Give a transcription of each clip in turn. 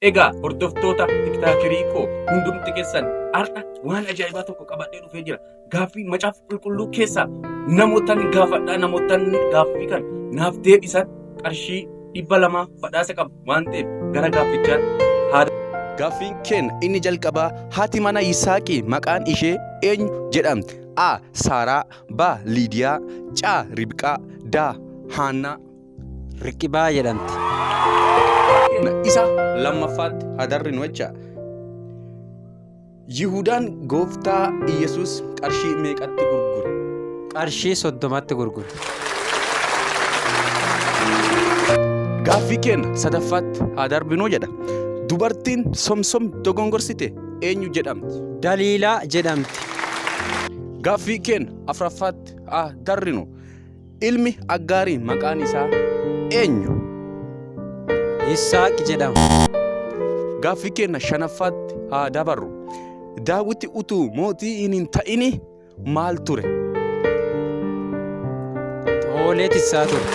Egaa hordoftoota tiktaakirii koo hundumti keessan har'a waan ajaa'ibaa tokko qabadhee dhufee jira. Gaaffii macaafa qulqulluu keessaa namootaan gaafadhaa, namootaan gaaffii kan naaf deebisan qarshii 200 badhaasa qabu waan ta'eef gara gaaffichaa haadha. Gaaffiin keenya inni jalqabaa haati mana Yisaaqii maqaan ishee eenyu jedhamti? A. Saaraa, B. Liidiyaa, C. Ribqaa, D. Haannaa. Riqibaa jedhamti. Isa lammaffaatti hadarri nu jecha. Yihudaan gooftaa Iyesuus qarshii meeqatti gurgure? Qarshii 30tti gurgure. Gaaffii keenya sadaffaatti hadarbinuu jedha. Dubartiin Somsom dogongorsite eenyu jedhamti? Daliilaa jedhamti. Gaaffii keenya afuraffaatti hadarrinu. Ilmi Aggaarii maqaan isaa eenyu? Yisaaq jedhama. Gaaffii keenya shanaffaatti haa dabarru. Daawiti utuu mootii hin ta'ini maal ture? Tooleet isaa ture.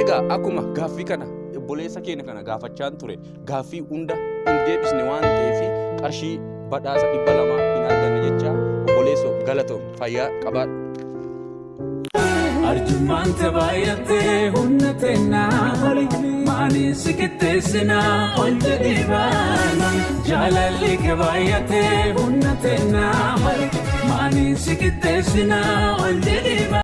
Egaa akkuma gaaffii kana obboleessa keenya kana gaafachaan ture, gaaffii hunda hin deebisne waan ta'eef qarshii badhaasa 200 hin arganne jecha obboleessoo galatoom fayyaa qabaadhu. Arjumaan tabaayatee humna teennaa oli maaliin siqitteessinaa ol jedhii baana jaalalli kabaayatee humna teennaa oli maaliin siqitteessinaa ol jedhii baana.